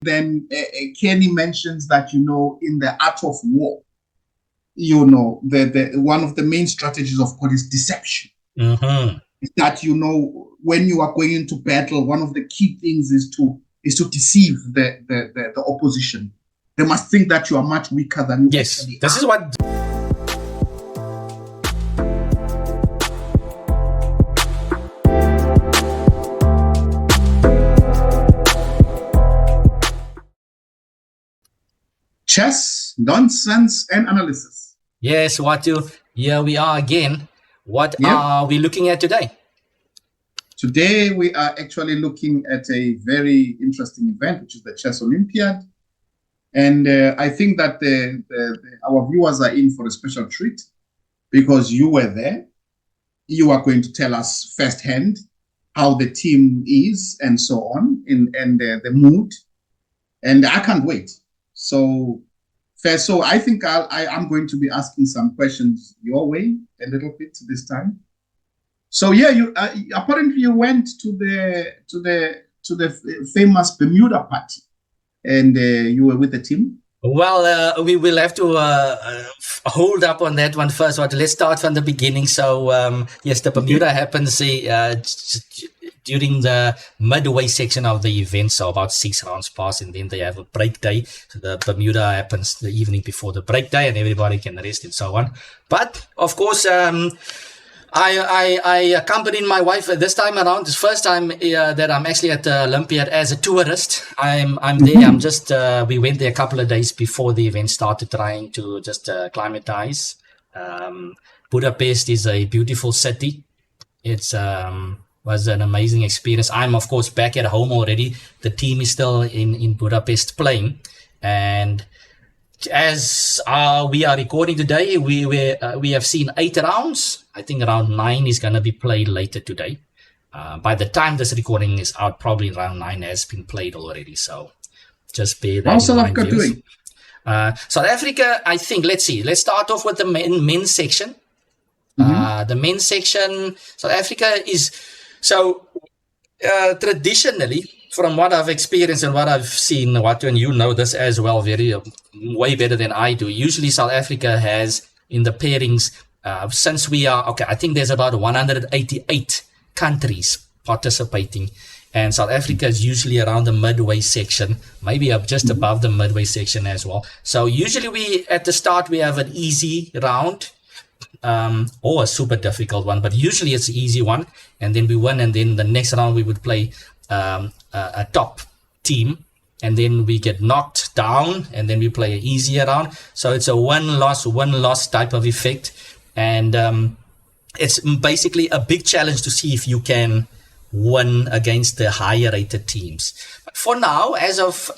Then Kenny mentions that, in the art of war, the one of the main strategies of course is deception. Mm-hmm. That, when you are going into battle, one of the key things is to deceive the opposition. They must think that you are much weaker than you actually are. This is what... Chess, nonsense, and analysis. Yes, Watu. Here we are again. What are we looking at today? Today we are actually looking at a very interesting event, which is the Chess Olympiad. And I think that our viewers are in for a special treat because you were there. You are going to tell us firsthand how the team is and so on, and the mood. And I can't wait. So I think I'm going to be asking some questions your way a little bit this time. So you apparently you went to the famous Bermuda party, and you were with the team. Well, we will have to hold up on that one first. But let's start from the beginning. So yes, the Bermuda happens during the midway section of the event, so about 6 rounds pass, and then they have a break day. So the Bermuda happens the evening before the break day, and everybody can rest and so on. But of course, I accompanied my wife this time around. It's first time that I'm actually at the Olympiad as a tourist. I'm there. I'm just we went there a couple of days before the event started, trying to just acclimatize. Budapest is a beautiful city. It's was an amazing experience. I'm of course back at home already. The team is still in Budapest playing, and as we are recording today, we have seen 8 rounds. I think round 9 is going to be played later today. By the time this recording is out, probably round 9 has been played already. So just bear that in mind. How's South Africa doing? South Africa, I think, let's see. Let's start off with the men's section. The men's section, South Africa is... So traditionally, from what I've experienced and what I've seen, Watu, and you know this as well, way better than I do. Usually South Africa has, in the pairings, since we are, I think there's about 188 countries participating. And South Africa is usually around the midway section, maybe up just above the midway section as well. So usually at the start, we have an easy round. Or a super difficult one, but usually it's an easy one, and then we win, and then the next round we would play a top team, and then we get knocked down, and then we play an easier round. So it's a one loss type of effect, and it's basically a big challenge to see if you can win against the higher rated teams. But for now, as of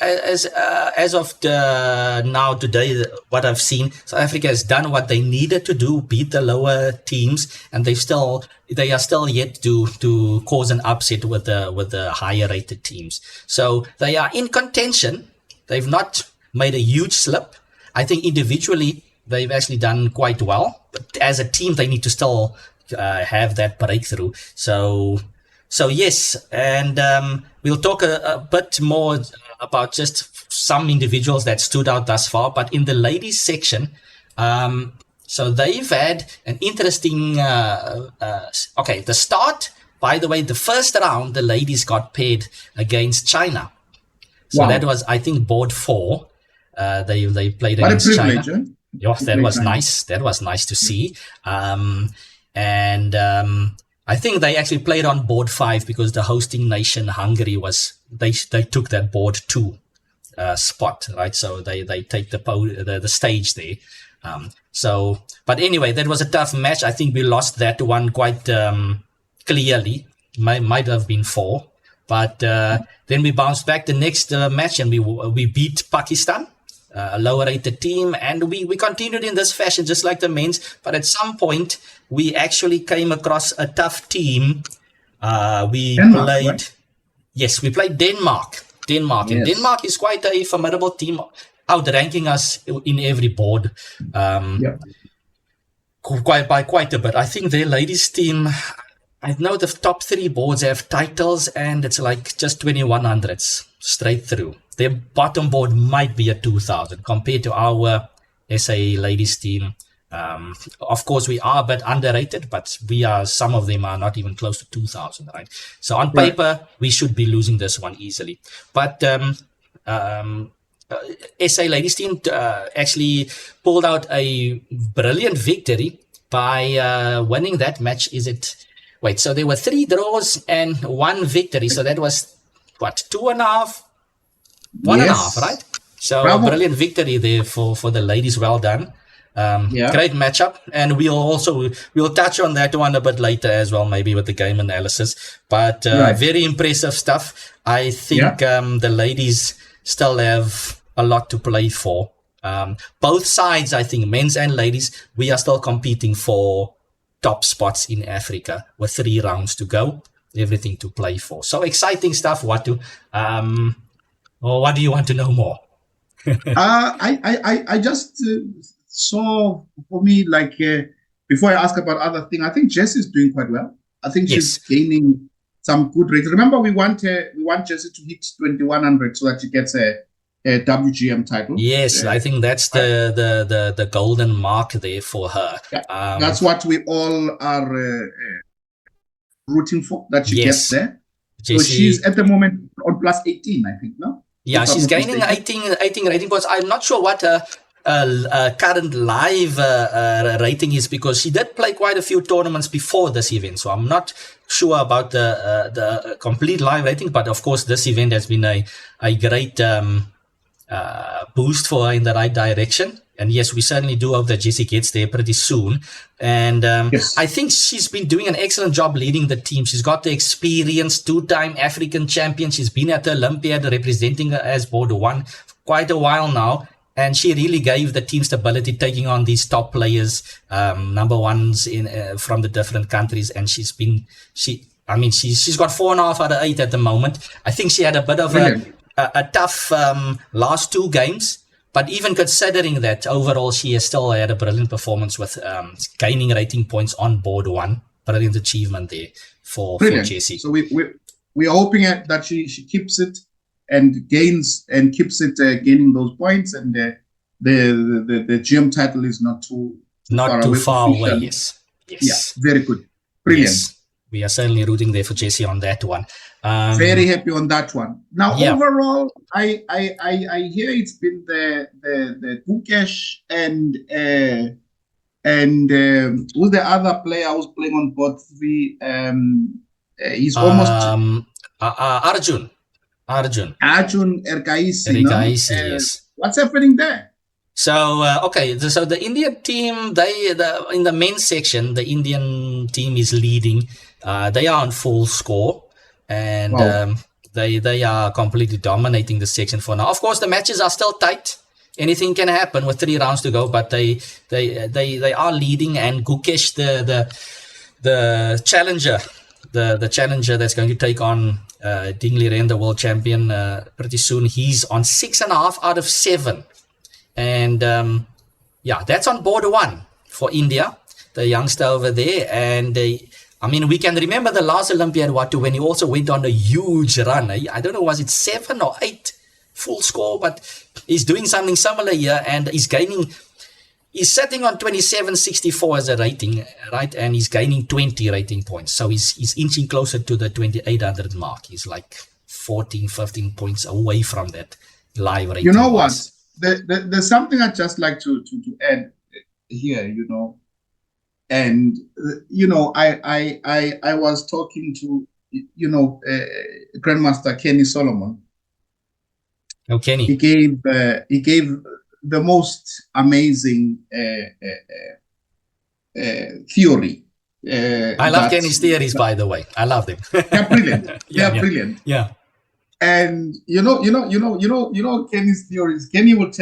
now today, what I've seen, South Africa has done what they needed to do, beat the lower teams, and they are still yet to cause an upset with the higher rated teams. So they are in contention. They've not made a huge slip. I think individually they've actually done quite well, but as a team they need to still have that breakthrough. So yes, and we'll talk a bit more about just some individuals that stood out thus far. But in the ladies section, so they've had an interesting, the start, by the way, the first round, the ladies got paired against China. So that was, I think, board 4. They played against China. Yes, that was nice. That was nice to see. I think they actually played on board 5 because the hosting nation, Hungary, they took that board 2 spot, right? So they take the stage there. But anyway, that was a tough match. I think we lost that one quite clearly. Might have been 4, but then we bounced back the next match, and we beat Pakistan, a lower rated team, and we continued in this fashion just like the men's. But at some point we actually came across a tough team. We played Denmark. Yes. And Denmark is quite a formidable team, outranking us in every board by quite a bit. I think their ladies team, I know the top 3 boards have titles, and it's like just 2100s straight through. their bottom board might be a 2,000 compared to our SA ladies team. Of course, we are a bit underrated, but some of them are not even close to 2,000, right? So on paper, we should be losing this one easily. But SA ladies team actually pulled out a brilliant victory by winning that match. So there were 3 draws and 1 victory. So that was, 2.5? 1.5, right? So a brilliant victory there for the ladies. Well done. Great matchup, and we'll touch on that one a bit later as well, maybe with the game analysis. But very impressive stuff. I think the ladies still have a lot to play for. Both sides, I think, men's and ladies, we are still competing for top spots in Africa with 3 rounds to go, everything to play for. So exciting stuff, Watu. What do you want to know more? I just saw, for me, like, before I ask about other things, I think Jessie is doing quite well. I think she's gaining some good rates. Remember, we want Jessie to hit 2,100 so that she gets a WGM title. Yes, I think that's the golden mark there for her. That's what we all are rooting for, that she gets there. Jessie, so she's at the moment on plus 18, I think, no? Yeah, she's gaining 18 rating points. I'm not sure what her current live rating is, because she did play quite a few tournaments before this event. So I'm not sure about the complete live rating. But of course, this event has been a great boost for her in the right direction. And yes, we certainly do hope that Jessie gets there pretty soon. And I think she's been doing an excellent job leading the team. She's got the experience, 2-time African champion. She's been at the Olympiad representing as board 1 quite a while now. And she really gave the team stability, taking on these top players, number ones from the different countries. And she's got 4.5 out of 8 at the moment. I think she had a bit of a tough last 2 games. But even considering that, overall, she has still had a brilliant performance with gaining rating points on board 1. Brilliant achievement there for Jessie. So we are hoping that she keeps it and keeps it gaining those points, and the GM title is not too far away. Yes. Yeah, very good. Brilliant. Yes. We are certainly rooting there for Jessie on that one. Very happy on that one. Now, overall, I hear it's been the Gukesh and who's the other player who's playing on board 3? He's almost Arjun Erkaisi. Yes. What's happening there? So so the Indian team, in the men's section, the Indian team is leading. They are on full score, and they are completely dominating the section for now. Of course, the matches are still tight. Anything can happen with 3 rounds to go, but they are leading. And Gukesh, the challenger, the challenger that's going to take on Dingley Ren, the world champion, pretty soon. He's on 6.5 out of 7, and that's on board 1 for India, the youngster over there. And we can remember the last Olympiad, Watu, when he also went on a huge run. I don't know, was it 7 or 8 full score, but he's doing something similar here, and he's sitting on 2764 as a rating, right? And he's gaining 20 rating points. So he's inching closer to the 2800 mark. He's like 14, 15 points away from that live rating. You know what? There's something I'd just like to add here, And, I was talking to, Grandmaster Kenny Solomon. Oh, Kenny. He gave the most amazing theory. I love Kenny's theories, by the way. I love them. They're brilliant. They're brilliant. Yeah. And Kenny's theories. Kenny will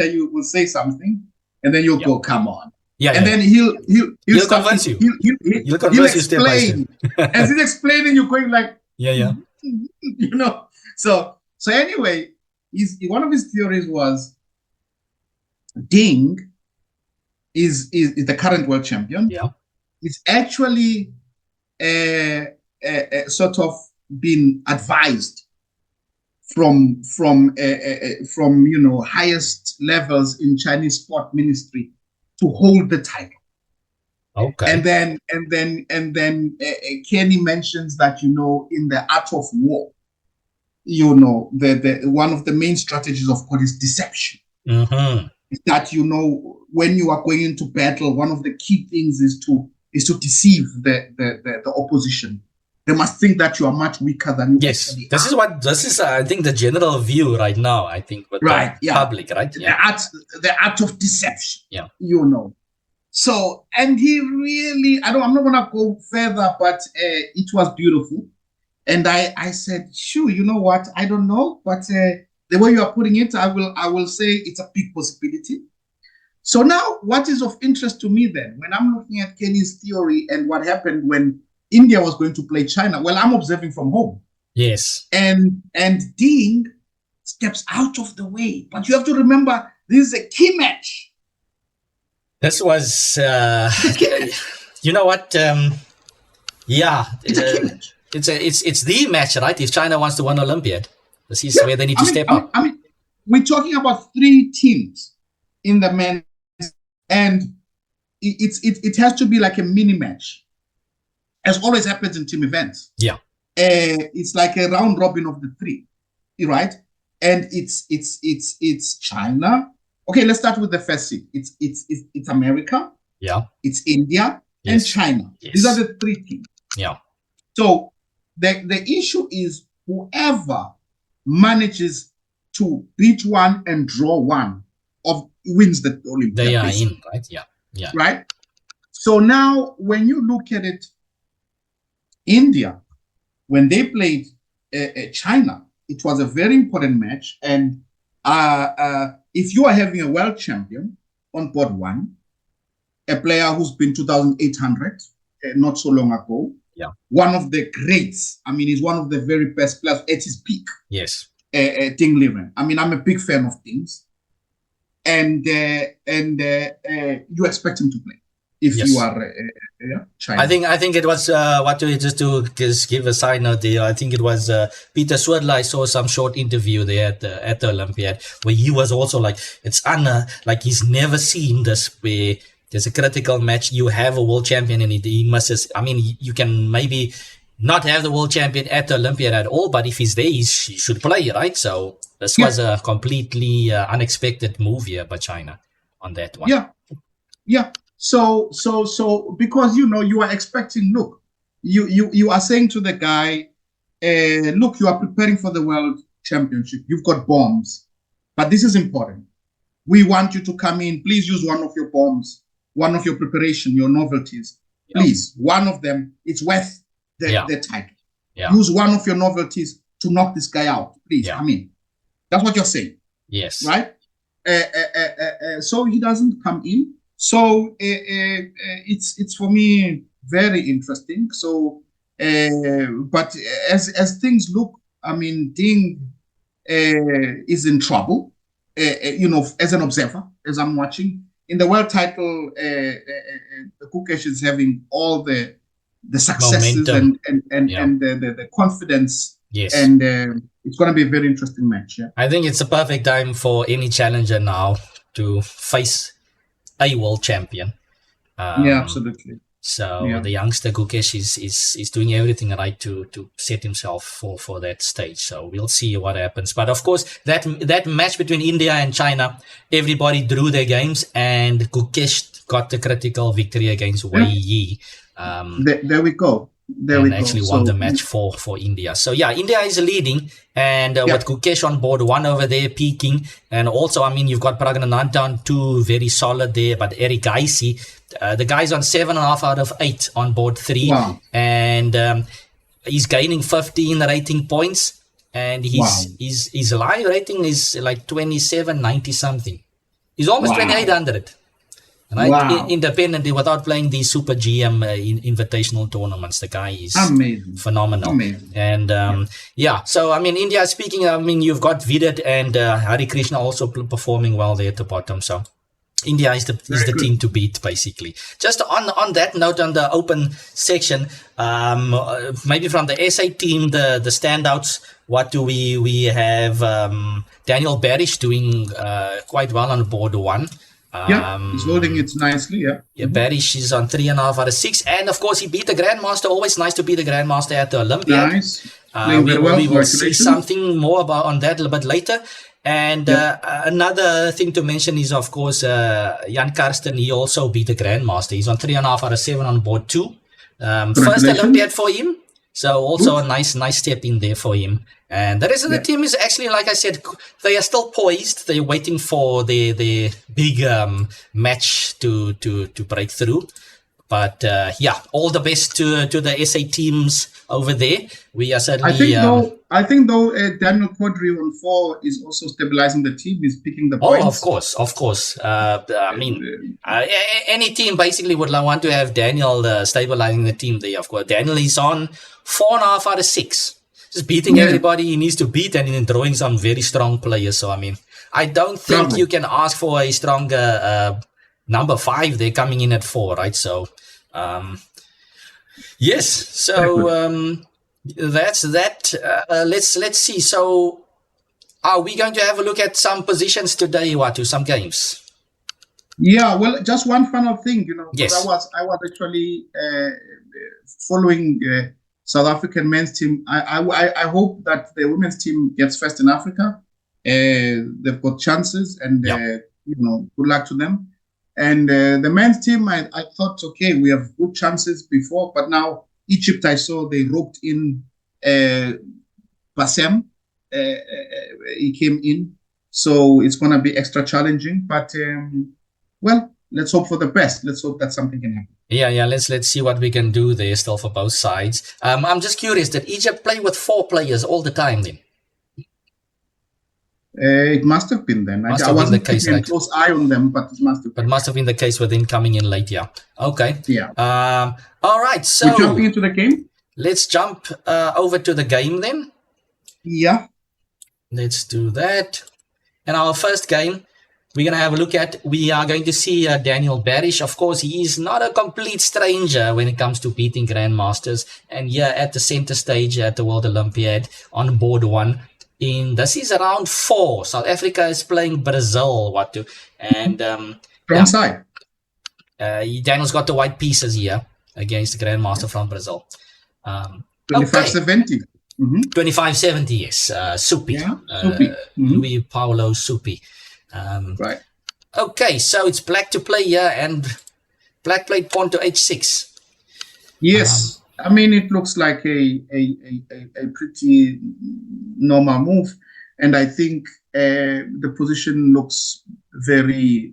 say something, and then you'll go, "Come on." Yeah. And then he'll convince you. He'll convince you step by step. As he's explaining, you're going like, yeah. So anyway, one of his theories was Ding is the current world champion. Yeah. It's actually sort of been advised highest levels in Chinese sport ministry to hold the title. Okay. And then Kenny mentions that in the art of war, the one of the main strategies of course is deception. Mm-hmm. That when you are going into battle, one of the key things is to deceive the opposition. They must think that you are much weaker than you. Yes, this is I think the general view right now. I think with the public, right? Yeah. The art of deception. Yeah. So, and he really, I'm not gonna go further, but it was beautiful. And I said, sure, you know what? I don't know, but the way you are putting it, I will say it's a big possibility. So now, what is of interest to me then, when I'm looking at Kenny's theory and what happened when India was going to play China, well, I'm observing from home. Yes. And Ding steps out of the way. But you have to remember, this is a key match. This was, you know what? It's the match, right? If China wants to win Olympiad, this is where they need to step up. I mean, we're talking about 3 teams in the men's, and it has to be like a mini match, as always happens in team events. Yeah, it's like a round robin of the 3, right? And it's China. Okay, let's start with the first seed. It's America. Yeah. It's India and China. Yes. These are the 3 teams. Yeah. So the issue is whoever manages to beat one and draw one wins the Olympiad. They are in, right? Yeah. Yeah. Right? So now when you look at it, India, when they played China, it was a very important match. And if you are having a world champion on board 1, a player who's been 2,800 not so long ago, one of the greats. I mean, he's one of the very best players at his peak. Yes. Ding Liren. I mean, I'm a big fan of Ding's. And you expect him to play if you are China. I think it was just to give a side note there. I think it was Peter Swerdler. I saw some short interview there at the Olympiad where he was also like, it's like he's never seen this where there's a critical match. You have a world champion and he must. I mean, you can maybe not have the world champion at the Olympiad at all, but if he's there, he should play, right? So this was a completely unexpected move here by China on that one. Yeah. So because you are expecting. Look, you are saying to the guy, look, you are preparing for the world championship. You've got bombs, but this is important. We want you to come in. Please use one of your bombs, one of your preparation, your novelties. Please, one of them. It's worth the title. Yeah. Use one of your novelties to knock this guy out. Please, come in. That's what you're saying. Yes. Right? So he doesn't come in. So it's for me very interesting. So, but as things look, I mean, Ding is in trouble. As an observer, as I'm watching in the world title, Gukesh is having all the successes and the confidence. Yes. And it's going to be a very interesting match. Yeah. I think it's a perfect time for any challenger now to face a world champion. Absolutely. So the youngster Gukesh is doing everything right to set himself for that stage. So we'll see what happens. But of course, that match between India and China, everybody drew their games, and Gukesh got the critical victory against Wei Yi. There we go. And actually won the match for India. So India is leading, and with Gukesh on board 1 over there peaking, and also I mean you've got Praggnanandhan 2 very solid there, but Eric Gaisi, the guy's on 7.5 out of 8 on board 3, and he's gaining 15 rating points, and his live rating is like 2790 something. He's almost 2800. Right, independently without playing the Super GM invitational tournaments. The guy is phenomenal. Amazing. And so I mean, India speaking, I mean, you've got Vidit and Hari Krishna also performing well there at the bottom. So India is the team to beat, basically. Just on that note, on the open section, maybe from the SA team, the standouts. What do we have? Daniel Barrish doing quite well on board one. He's holding it nicely. Yeah, Barrish is on 3.5 out of 6, and of course he beat the Grandmaster. Always nice to beat the Grandmaster at the Olympiad. Nice. We will see something more about on that a little bit later. And another thing to mention is, of course, Jan Karsten. He also beat the Grandmaster. He's on 3.5 out of 7 on board 2. First Olympiad for him. So also a nice step in there for him. And the rest of the team is actually, like I said, they are still poised. They're waiting for the big match to break through. But all the best to the SA teams over there. We are certainly. I think though, Daniel Quadri on 4 is also stabilizing the team. He's picking the points. Oh, of course. I mean, any team basically would want to have Daniel stabilizing the team there. Of course, Daniel is on 4.5 out of 6. Just beating everybody he needs to beat, and then drawing some very strong players. So I mean, I don't think you can ask for a stronger number 5. They're coming in at 4, right? So. Yes, so that's that. Let's see. So, are we going to have a look at some positions today, Watu? Some games? Yeah. Well, just one final thing. Yes. I was actually following South African men's team. I hope that the women's team gets first in Africa. They've got chances, and good luck to them. And the men's team, I thought, okay, we have good chances before, but now Egypt, I saw they roped in Bassem. He came in, so it's going to be extra challenging. But, let's hope for the best. Let's hope that something can happen. Yeah. Let's see what we can do there still for both sides. I'm just curious, did Egypt play with 4 players all the time then? It must have been then. I wasn't keeping a close eye on them, but it must have been. But must have been the case with him coming in late, yeah. Okay. Yeah. All right, so... We're jumping into the game? Let's jump over to the game then. Yeah. Let's do that. And our first game, we're going to have a look at... We are going to see Daniel Barrish. Of course, he is not a complete stranger when it comes to beating Grandmasters. And here at the center stage at the World Olympiad on board 1. This is round 4. South Africa is playing Brazil, Watu. And wrong side. Daniel's got the white pieces here against the Grandmaster from Brazil. 25-70. 25-70, yes. Supi. Yeah, Supi. Louis Paulo Supi. Right. Okay, so it's black to play here, and black played pawn to h6. Yes. I mean, it looks like a pretty normal move, and I think the position looks very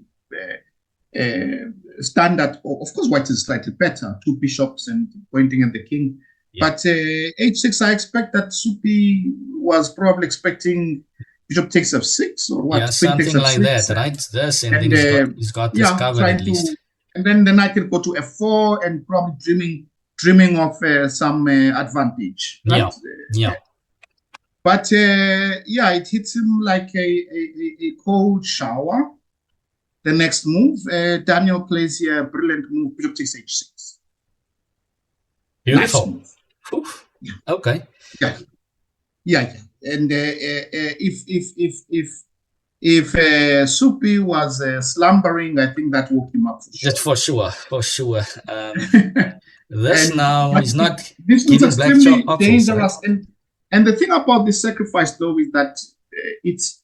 standard. Of course, white is slightly better, 2 bishops and pointing at the king. Yeah. But h6, I expect that Supi was probably expecting bishop takes f6 or what? Yeah, something like that, right? This, and then he's got this covered at least. And then the knight can go to f4 and probably dreaming of some advantage. Right? Yeah. But it hits him like a cold shower. The next move, Daniel plays here a brilliant move, bishop takes h6. Beautiful. Nice move. Yeah. Okay. Yeah. And if Supi was slumbering, I think that woke him up for sure. That's for sure. This now is not this giving black chop options, dangerous. Right? And the thing about this sacrifice, though, is that it's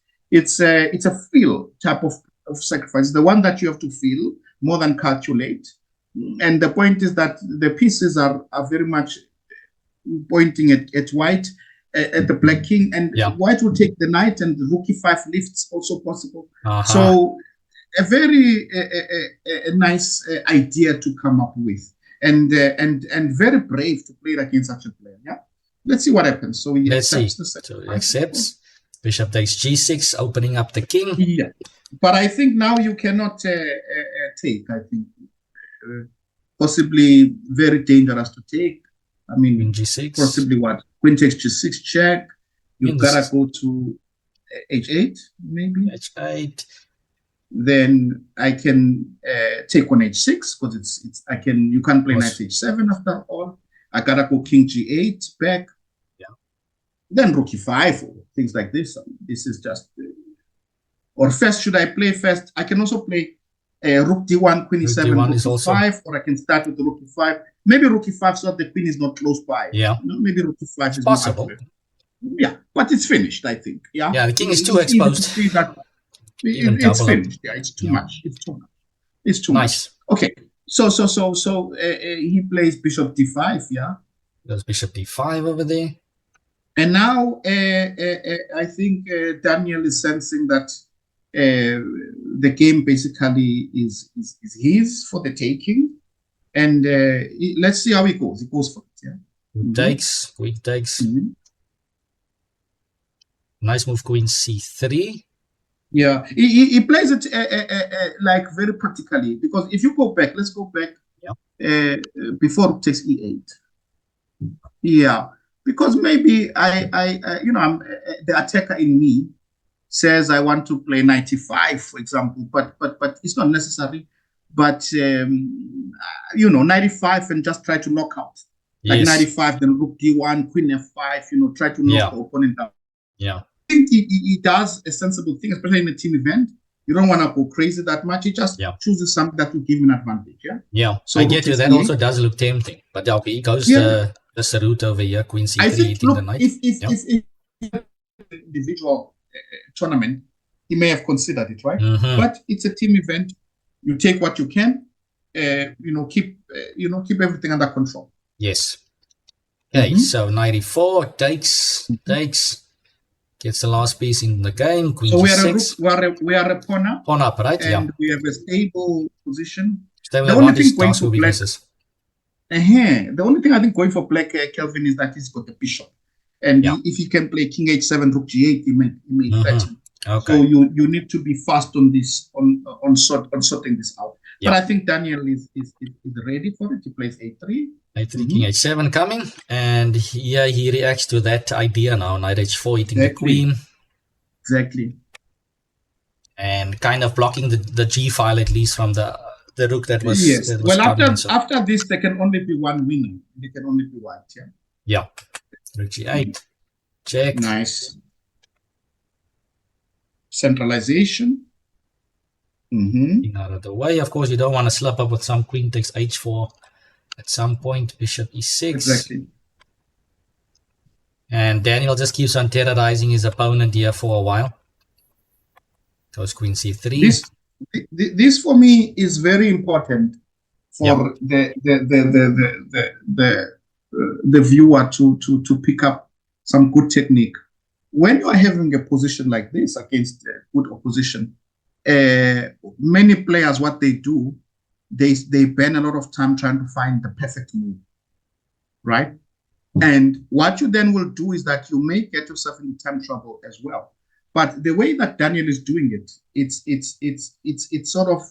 a feel type of sacrifice, the one that you have to feel more than calculate. And the point is that the pieces are very much pointing at white, at the black king, and white will take the knight, and the rook e5 lifts also possible. So a very nice idea to come up with, and very brave to play it against such a player. Yeah, let's see what happens. So he accepts the sacrifice. So he accepts. Bishop takes g6, opening up the king. Yeah, but I think now you cannot take. I think possibly very dangerous to take. I mean, g6. Possibly what? Queen takes g6 check. You've got to go to h8, maybe. h8. Then I can take on h6 because you can't play knight h7 after all. I gotta go king g8 back. Yeah. Then rook e5 or things like this. This is just. Or first, should I play first? I can also play rook d1, queen e7, rook e5, or I can start with the rook e5. Maybe rook e5 so that the queen is not close by. Yeah. Maybe rook e5 is possible. Yeah, but it's finished, I think. Yeah. Yeah, the king is too exposed. It's finished. Yeah, it's too much. It's too much. It's too much. Okay. So he plays bishop d5. Yeah. There's bishop d5 over there. And now I think Daniel is sensing that the game basically is his for the taking, and let's see how it goes. It goes for it. Yeah. Queen takes. Nice move, queen c3. Yeah, he plays it like very practically, because if you go back, let's go back. Yeah. Before rook takes e8. Yeah, because maybe I I'm the attacker in me says I want to play 95, for example, but it's not necessary. But 95 and just try to knock out. Like 95, then rook d1, queen f5. Try to knock the opponent down. Yeah. I think he does a sensible thing, especially in a team event. You don't want to go crazy that much. He just chooses something that will give him an advantage. Yeah. Yeah. So I get you. That also does look tempting, but he goes the route over here, queen c3, hitting the knight. If individual tournament, he may have considered it, right? But it's a team event. You take what you can. Keep everything under control. Yes. Okay. So 94 takes. Gets the last piece in the game. Queen so g6. We are a pawn up. Pawn up, right? And we have a stable position. Stable advantage, going for black. The only thing I think going for black, Kelvin, is that he's got the bishop. And if he can play king h7, rook g8, he may threaten. Okay. So you need to be fast on this, on sorting this out. But I think Daniel is ready for it. He plays a3. a3, king h7 coming, and here he reacts to that idea now. Knight h4 hitting the queen. Exactly. And kind of blocking the g file, at least from the rook that was. Yes. That was after this, there can only be one winner. There can only be white. Yeah. Yeah. Rook g8. Check. Nice. Centralization. Out of the way. Of course, you don't want to slip up with some queen takes h4 at some point. Bishop e6. Exactly. And Daniel just keeps on terrorizing his opponent here for a while. Goes queen c3. This for me is very important for the viewer to pick up some good technique. When you are having a position like this against good opposition, many players, what they do, they spend a lot of time trying to find the perfect move, right? And what you then will do is that you may get yourself into time trouble as well. But the way that Daniel is doing it, it's sort of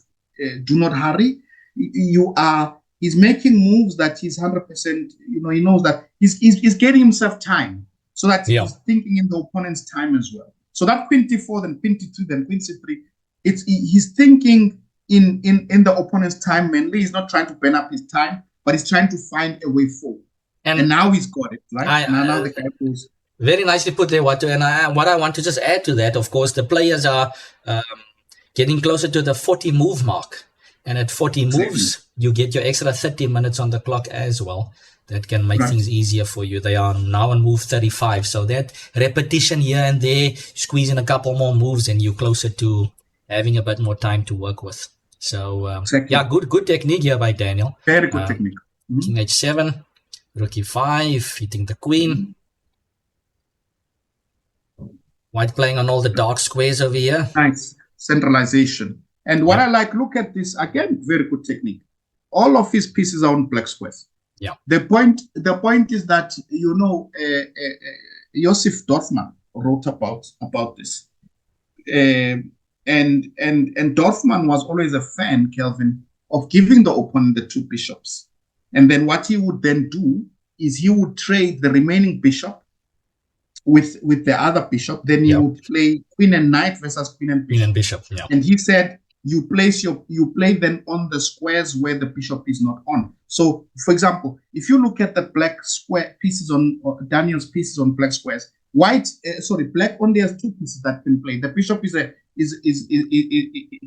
do not hurry. He's making moves that he's 100%. He knows that he's getting himself time so that he's thinking in the opponent's time as well. So that queen d4, then queen d2, then queen c3. He's thinking in the opponent's time mainly. He's not trying to burn up his time, but he's trying to find a way forward. And now he's got it, right? Now the guy goes. Very nicely put there, Watu. And what I want to just add to that, of course, the players are getting closer to the 40 move mark. And at 40 moves, you get your extra 30 minutes on the clock as well. That can make things easier for you. They are now on move 35. So that repetition here and there, squeeze in a couple more moves, and you're closer to having a bit more time to work with. So, good technique here by Daniel. Very good technique. King h7, rook e5, hitting the queen. White playing on all the dark squares over here. Nice. Centralization. And what I like, look at this, again, very good technique. All of his pieces are on black squares. Yeah. The point is that, Josef Dorfman wrote about this. And Dorfman was always a fan, Kelvin, of giving the opponent the two bishops. And then what he would then do is he would trade the remaining bishop with the other bishop. Then he would play queen and knight versus queen and bishop. Queen and bishop, And he said you play them on the squares where the bishop is not on. So, for example, if you look at the black square pieces on Daniel's pieces on black squares, black only has two pieces that can play. The bishop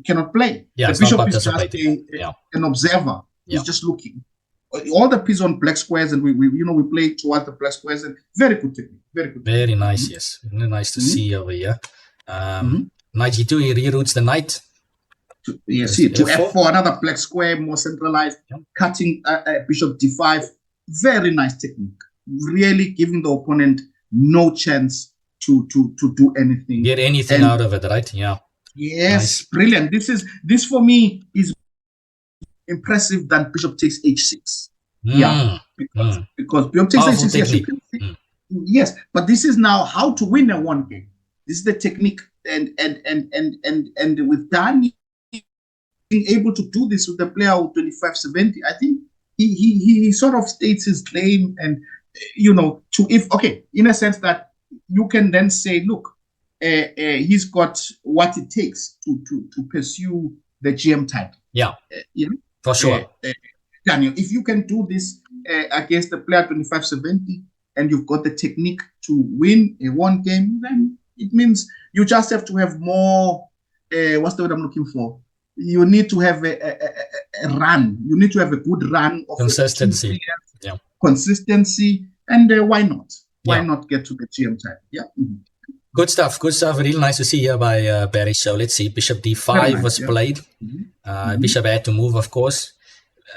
cannot play. Yeah, the bishop is just an observer. Yeah. He's just looking. All the pieces on black squares, and we play towards the black squares, and very good technique. Very nice. Yes, very nice to see over here. Knight G2, he reroutes the knight. To F4, another black square, more centralized, cutting bishop D5. Very nice technique. Really giving the opponent no chance to do anything. Get anything out of it, right? Yeah. Yes, nice. Brilliant. This for me is impressive than bishop takes h6. Yeah, because bishop takes h6. Yes, you can see. Yes, but this is now how to win a one game. This is the technique, and with Dani being able to do this with the player who 25-70, I think he sort of states his claim, and in a sense that you can then say, look, he's got what it takes to pursue the GM title. Yeah, for sure. Daniel, if you can do this against the player 25-70, and you've got the technique to win a one game, then it means you just have to have more. What's the word I'm looking for? You need to have a run. You need to have a good run of consistency. Consistency, and why not? Why not get to the GM title? Yeah. Good stuff. Really nice to see here by Barrish. So let's see. Bishop D5 was played. Bishop had to move, of course.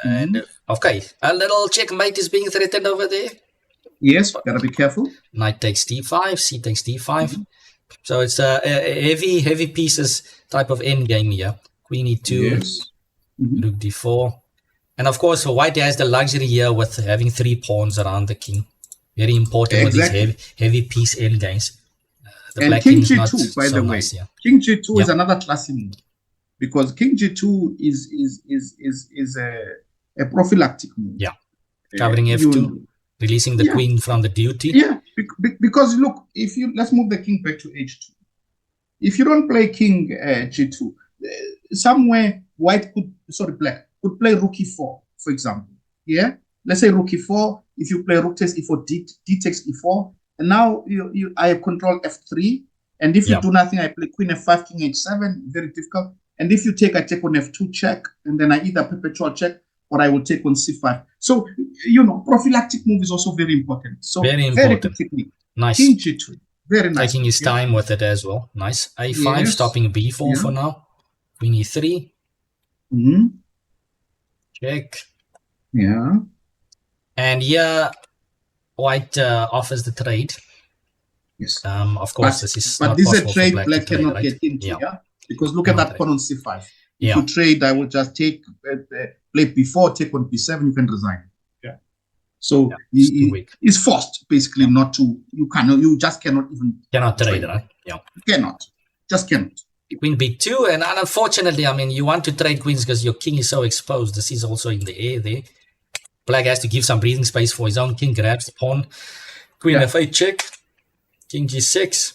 And okay, a little checkmate is being threatened over there. Yes, gotta be careful. Knight takes D5, C takes D5. So it's a heavy pieces type of end game here. Queen E2, Rook D4. And of course, White has the luxury here with having 3 pawns around the king. Very important with these heavy piece end games. The and King G2, by the way, nice, King G2 is another classy move, because King G2 is a prophylactic move. Yeah, covering F2, releasing the queen from the duty. Yeah, because look, let's move the king back to H2. If you don't play King G2, somewhere Black could play Rook E4, for example. Yeah, let's say Rook E4. If you play Rook takes E4, D takes E4. And now I control F3, and if you do nothing, I play Queen F5, King H7, very difficult. And if you take, I take on F2 check, and then I either perpetual check or I will take on C5. So prophylactic move is also very important. So very good technique. Nice. King G2, very nice. Taking his time with it as well. Nice. A5, stopping B4 for now. Queen E3. Check. Yeah. And here, White offers the trade. Yes. Of course, this is but this is a trade Black cannot get into. Because look at that pawn on C5. If you trade, I will just take play B4, take on B7. You can resign. Yeah. So he's forced basically not to. You just cannot even trade, right? Yeah. Just cannot. Queen B2, and unfortunately, I mean, you want to trade queens because your king is so exposed. This is also in the air there. Black has to give some breathing space for his own king, grabs the pawn. Queen F8 check. King G6.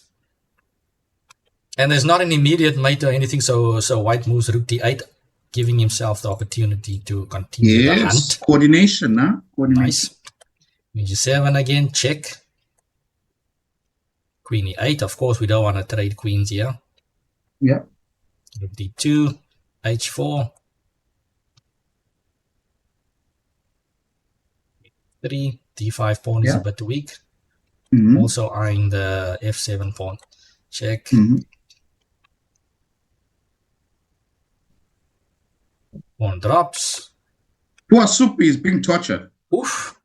And there's not an immediate mate or anything, so White moves Rook D8, giving himself the opportunity to continue the hunt. Coordination, huh? Nice. Queen G7 again, check. Queen E8, of course, we don't want to trade queens here. Yeah. Rook D2, H4. 3, D5 pawn is a bit weak. Also eyeing the F7 pawn. Check. Pawn drops. Poor Supi is being tortured. Oof.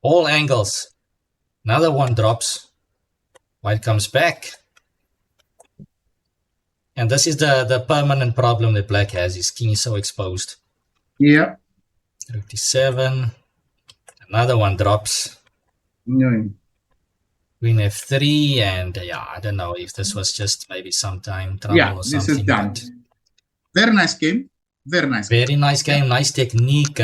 All angles. Another one drops. White comes back. And this is the permanent problem that Black has. His king is so exposed. Yeah. Rook D7. Another one drops. Queen F3, and I don't know if this was just maybe sometime trouble or something. This is done. Very nice game. Very nice. Very nice game. Nice technique.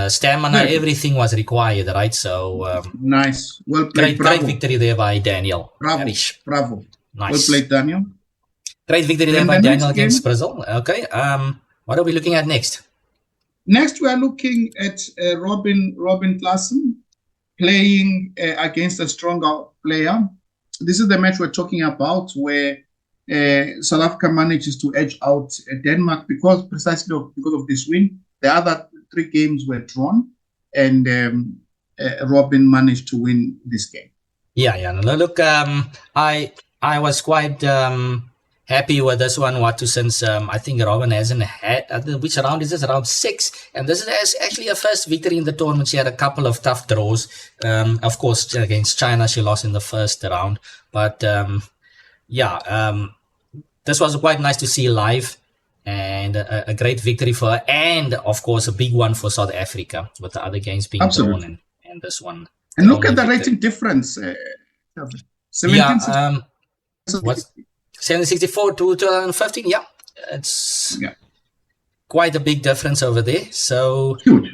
Stamina, everything was required, right? So nice. Well played. Great victory there by Daniel. Bravo. Barrish. Bravo. Nice. Well played, Daniel. Great victory there Then by the Daniel next against game- Brazil. Okay. What are we looking at next? Next, we are looking at Robin Klaasen playing against a stronger player. This is the match we're talking about, where South Africa manages to edge out Denmark because of this win. The other 3 games were drawn, and Robin managed to win this game. Yeah. No, look, I was quite happy with this one, Watu, since I think Robin hasn't had, which round is this? Round 6. And this is actually her first victory in the tournament. She had a couple of tough draws. Of course, against China, she lost in the first round. But this was quite nice to see live, and a great victory for her. And, of course, a big one for South Africa, with the other games being drawn and this one. And look at the rating difference. 17, what's 764 to 2015? Yeah, it's quite a big difference over there. So, huge.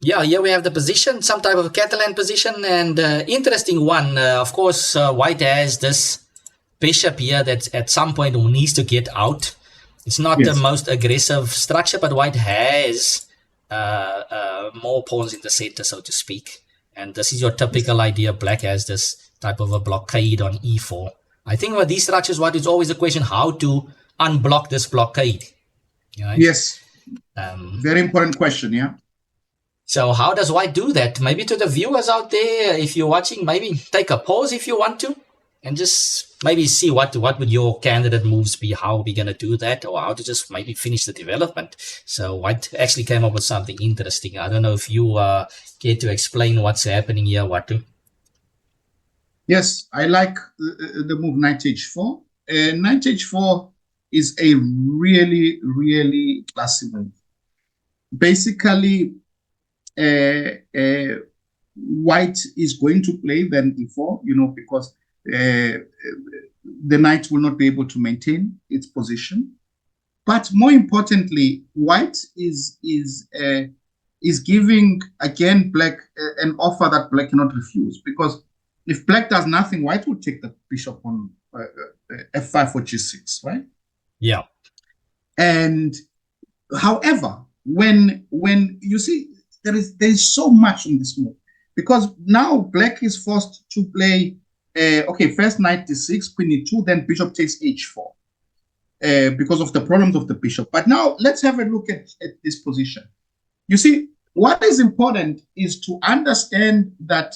Yeah, here we have the position, some type of Catalan position, and interesting one. Of course, White has this bishop here that at some point needs to get out. It's not the most aggressive structure, but White has more pawns in the center, so to speak. And this is your typical idea. Black has this type of a blockade on e4. I think with these structures, what is always a question, how to unblock this blockade. Right? Yes. Very important question, yeah. So how does White do that? Maybe to the viewers out there, if you're watching, maybe take a pause if you want to, and just maybe see what would your candidate moves be, how are we going to do that, or how to just maybe finish the development. So White actually came up with something interesting. I don't know if you care to explain what's happening here, Watu. Yes, I like the move knight h4. Knight h4 is a really, really classy move. Basically, White is going to play then e4, because the knight will not be able to maintain its position. But more importantly, White is giving again Black an offer that Black cannot refuse, because if Black does nothing, White will take the bishop on f5 or g6, right? Yeah. And however, when you see there is so much in this move, because now Black is forced to play first knight d6, queen e2, then bishop takes h4 because of the problems of the bishop. But now let's have a look at this position. You see, what is important is to understand that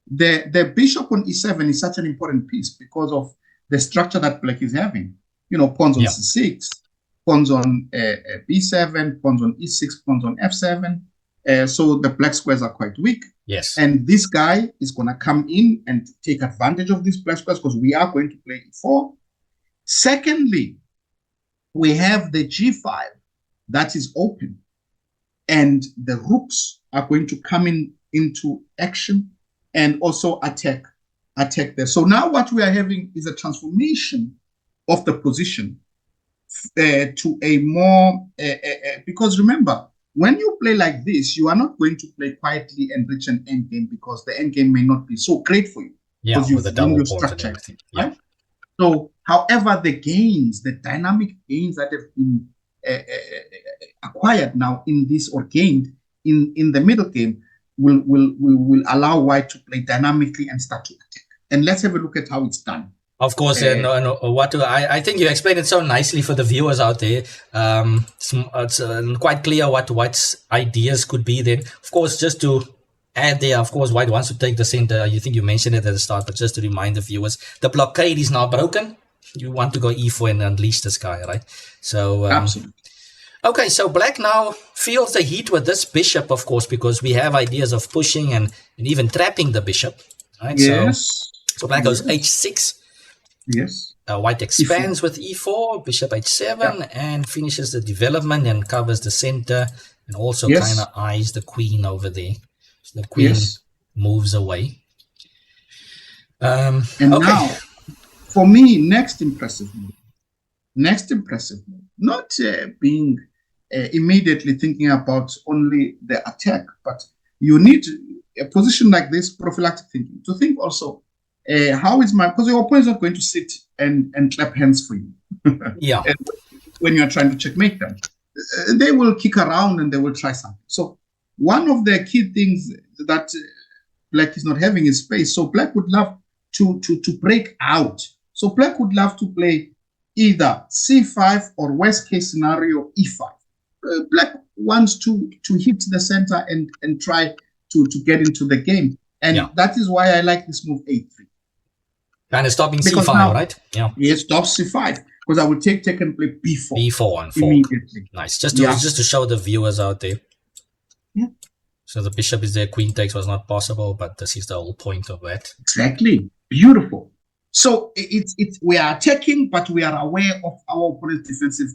the bishop on e7 is such an important piece because of the structure that Black is having. Pawns on c6, pawns on b7, pawns on e6, pawns on f7. So the Black squares are quite weak. Yes. And this guy is going to come in and take advantage of these Black squares because we are going to play e4. Secondly, we have the g5 that is open, and the rooks are going to come into action and also attack there. So now what we are having is a transformation of the position to a more because remember, when you play like this, you are not going to play quietly and reach an endgame because the endgame may not be so great for you. Yeah, because with the double pawns and structure, everything. right? Yeah. So, however, the gains, the dynamic gains that have been acquired now in this, or gained in the middle game, will allow White to play dynamically and start to attack. And let's have a look at how it's done. Of course, I think you explained it so nicely for the viewers out there. It's quite clear what White's ideas could be then. Of course, just to add there, of course, White wants to take the center. You think you mentioned it at the start, but just to remind the viewers, the blockade is now broken. You want to go e4 and unleash this guy, right? So, absolutely. Okay, so Black now feels the heat with this bishop, of course, because we have ideas of pushing and even trapping the bishop, right? Yes. So Black goes h6. Yes. White expands with e4, bishop h7, and finishes the development and covers the center, and also kind of eyes the queen over there. So the queen moves away. And now, for me, next impressive move. Not being immediately thinking about only the attack, but you need a position like this, prophylactic thinking, to think also, How is my, because your opponent's not going to sit and clap hands for you. Yeah. When you're trying to checkmate them, they will kick around and they will try something. So one of the key things that Black is not having is space. So Black would love to break out. So Black would love to play either C5 or worst case scenario E5. Black wants to hit the center and try to get into the game. And that is why I like this move A3. Kind of stopping because C5, now, right? Yeah. Yes, stop C5. Because I will take and play B4. B4 and 4. Immediately. Nice. Just to show the viewers out there. Yeah. So the bishop is there, queen takes was not possible, but this is the whole point of that. Exactly. Beautiful. So it's we are attacking, but we are aware of our opponent's defensive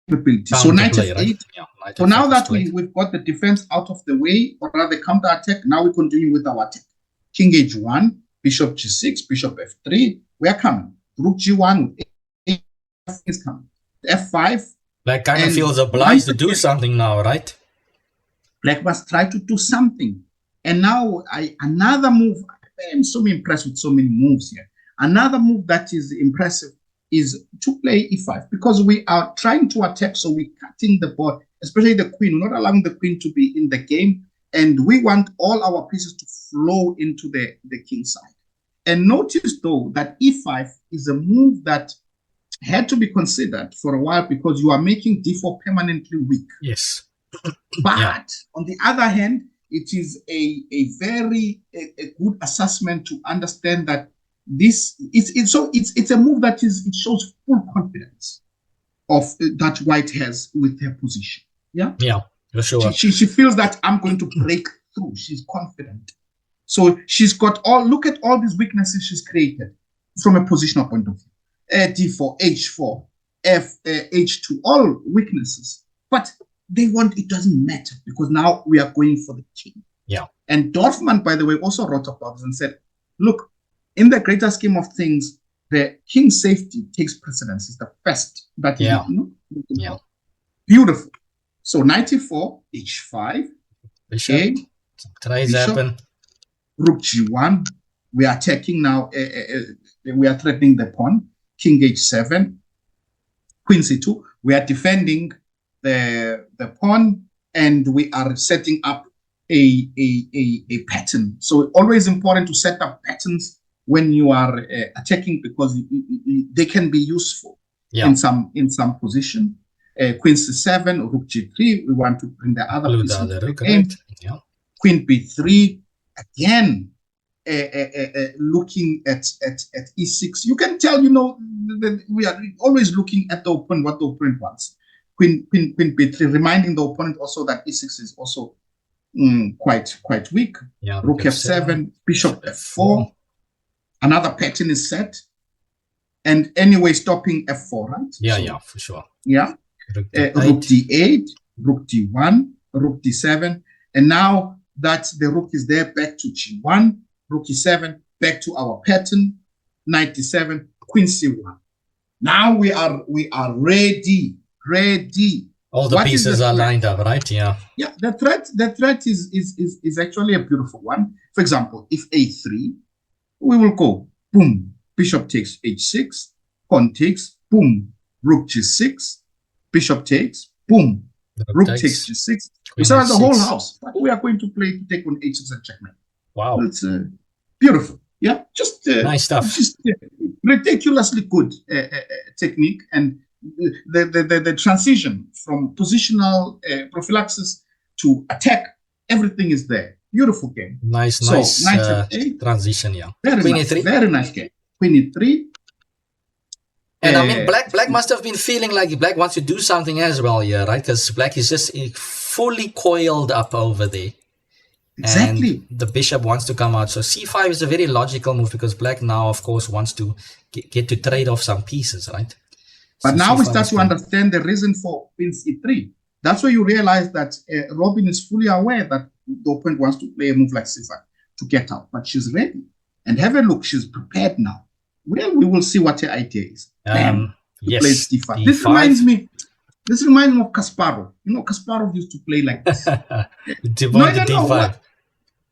capability. So knight f8. Right? Yeah, so now that we've got the defense out of the way, or rather counter attack, now we continue with our attack. King h1, bishop g6, bishop f3. We are coming. Rook g1 is coming. F5. Black kind of feels obliged to do something now, right? Black must try to do something. And now another move. I'm so impressed with so many moves here. Another move that is impressive is to play e5 because we are trying to attack, so we're cutting the board, especially the queen. We're not allowing the queen to be in the game, and we want all our pieces to flow into the king side. And notice, though, that e5 is a move that had to be considered for a while because you are making d4 permanently weak. Yes. But on the other hand, it is a very good assessment to understand that this it's a move that it shows full confidence of that White has with her position. Yeah, for sure. She feels that I'm going to break through. She's confident. So she's got look at all these weaknesses she's created from a positional point of view. D4, H4, H2, all weaknesses. But it doesn't matter because now we are going for the king. Yeah. And Dorfman, by the way, also wrote about this and said, look, in the greater scheme of things, the king's safety takes precedence. It's the first that Beautiful. So 94, H5. Bishop. Tries happen. Rook G1. We are attacking now. We are threatening the pawn. King H7. Queen C2. We are defending the pawn, and we are setting up a pattern. So always important to set up patterns when you are attacking because they can be useful in some position. Queen C7, Rook G3. We want to bring the other piece into the game. Yeah. Queen B3 again. Looking at E6, you can tell we are always looking at the opponent, what the opponent wants. Queen B3, reminding the opponent also that E6 is also quite weak. Yeah, Rook F7, Bishop F4. Another pattern is set, and anyway, stopping F4, right? Yeah, for sure. Yeah, Rook D8, Rook D1, Rook D7, and now that the rook is there, back to G1, Rook E7, back to our pattern, Knight D7, Queen C1. Now we are ready. All the pieces are lined up, right? Yeah. Yeah. The threat is actually a beautiful one. For example, if A3, we will go boom. Bishop takes H6, pawn takes boom. Rook G6, Bishop takes boom. Rook takes G6. We start the whole house. But we are going to play to take on H6 and checkmate. Wow. It's beautiful. Yeah. Just nice stuff. Just ridiculously good technique, and the transition from positional prophylaxis to attack, everything is there. Beautiful game. Nice transition. Yeah. Very nice game. Queen E3. And I mean, Black must have been feeling like Black wants to do something as well here, right? Because Black is just fully coiled up over there. Exactly. And the bishop wants to come out. So C5 is a very logical move because Black now, of course, wants to get to trade off some pieces, right? But so now we start to understand the reason for Queen C3. That's where you realize that Robin is fully aware that the opponent wants to play a move like C5 to get out. But she's ready. And have a look. She's prepared now. Well, we will see what her idea is. Yes. Plays D5. This reminds me of Kasparov. Kasparov used to play like this. D5.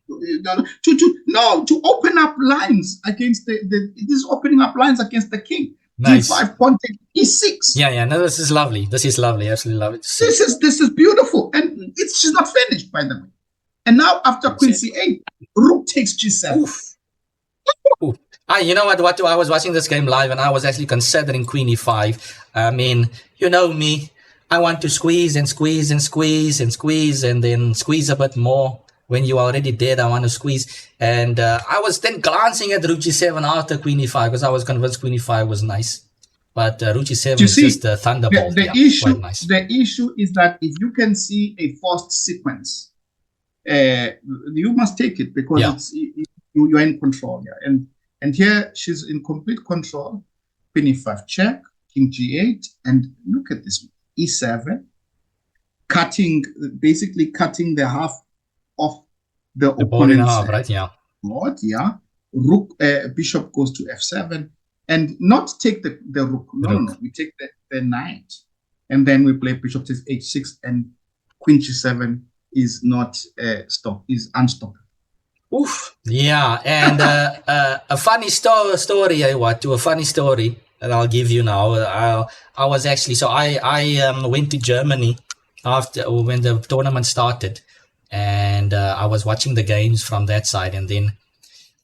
to open up lines against this is opening up lines against the king. Nice. D5 pawn take E6. Yeah. No, this is lovely. This is lovely. Absolutely lovely to see. This is beautiful, and she's not finished, by the way. And now after Queen C8, Rook takes G7. Oof. Oof. You know what? I was watching this game live, and I was actually considering Queen E5. I mean, you know me. I want to squeeze and squeeze and squeeze and squeeze and then squeeze a bit more. When you are already dead, I want to squeeze. And I was then glancing at Rook G7 after Queen E5 because I was convinced Queen E5 was nice. But Rook G7 is just a thunderbolt. The issue is that if you can see a forced sequence, you must take it because you're in control. Yeah. And here she's in complete control. Queen E5 check, King G8, and look at this. E7, basically cutting the half of the opponent's half, right? Yeah. Board, yeah. Rook, bishop goes to F7, and not take the rook. No. We take the knight, and then we play bishop takes H6, and Queen G7 is not is unstoppable. Oof. Yeah, and a funny story. A funny story that I'll give you now. I was actually I went to Germany when the tournament started. And I was watching the games from that side, and then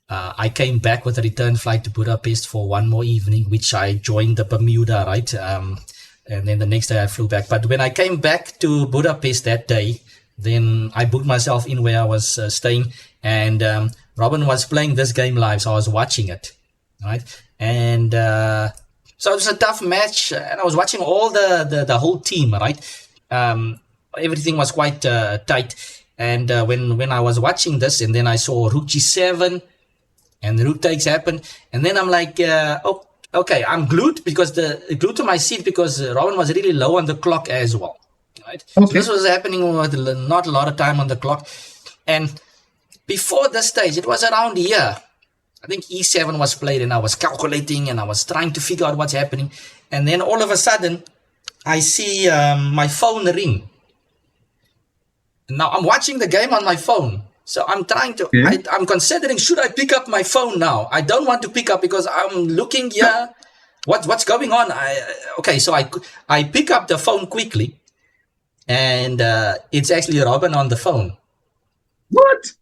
I came back with a return flight to Budapest for one more evening, which I joined the Bermuda, right? And then the next day I flew back. But when I came back to Budapest that day, then I booked myself in where I was staying, and Robin was playing this game live, so I was watching it, right? And so it was a tough match, and I was watching all the whole team, right? Everything was quite tight. And when I was watching this, and then I saw Rook G7, and Rook takes happened, and then I'm like, okay, I'm glued to my seat because Robin was really low on the clock as well, right? Okay. So this was happening with not a lot of time on the clock, and before this stage, it was around here. I think E7 was played, and I was calculating, and I was trying to figure out what's happening, and then all of a sudden, I see my phone ring. Now I'm watching the game on my phone, so I'm trying to. Yeah. I'm considering, should I pick up my phone now? I don't want to pick up because I'm looking here. What's going on? So I pick up the phone quickly, and it's actually Robin on the phone. What?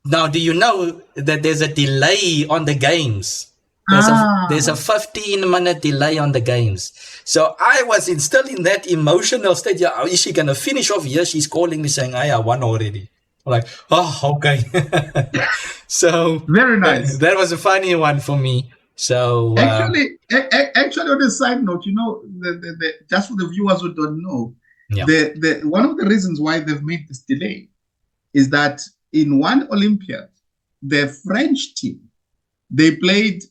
Now, do you know that there's a delay on the games? There's a 15-minute delay on the games. So I was still in that emotional state. Yeah, is she going to finish off here? She's calling me saying, I won already. I'm like, oh, okay. So very nice. That was a funny one for me. So actually, on a side note, you know, just for the viewers who don't know, one of the reasons why they've made this delay is that in one Olympiad, the French team, they played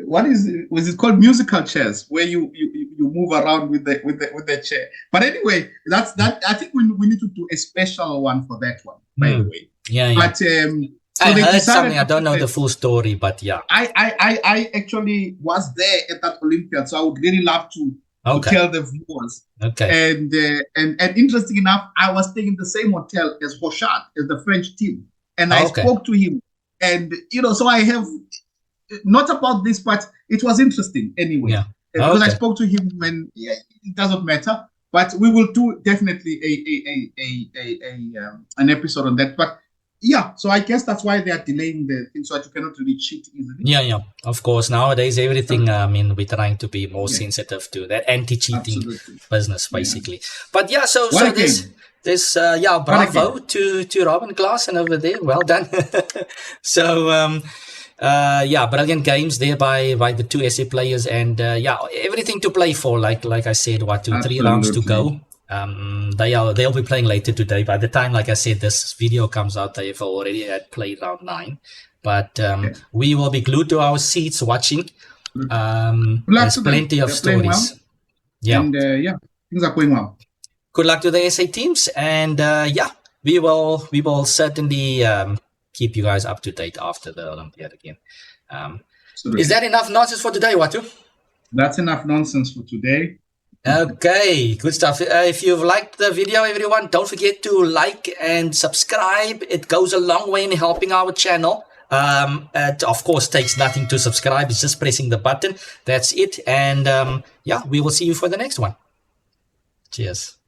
was it called musical chairs, where you move around with the chair. But anyway, that's that. I think we need to do a special one for that one, by the way. Yeah. But I heard something. I don't know the full story, but yeah. I actually was there at that Olympiad, so I would really love to tell the viewers. Okay. And interesting enough, I was staying in the same hotel as Rochard, as the French team. And I spoke to him, and so I have not about this, but it was interesting anyway. Yeah. Because I spoke to him, and it doesn't matter. But we will do definitely an episode on that. But yeah, so I guess that's why they are delaying the thing, so that you cannot really cheat easily. Yeah. Of course, nowadays everything. I mean, we're trying to be more sensitive to that anti-cheating business, basically. But yeah, so this bravo to Robin Klaasen over there. Well done. So brilliant games there by the two SA players, and everything to play for. Like I said, Watu, 3 rounds to go. They'll be playing later today. By the time, like I said, this video comes out, they've already had played round 9. But we will be glued to our seats watching. There's plenty of stories. Well. Yeah, and things are going well. Good luck to the SA teams, and we will certainly keep you guys up to date after the Olympiad again. Is that enough nonsense for today, Watu? That's enough nonsense for today. Okay, good stuff. If you've liked the video, everyone, don't forget to like and subscribe. It goes a long way in helping our channel. It of course takes nothing to subscribe. It's just pressing the button. That's it. And yeah, we will see you for the next one. Cheers.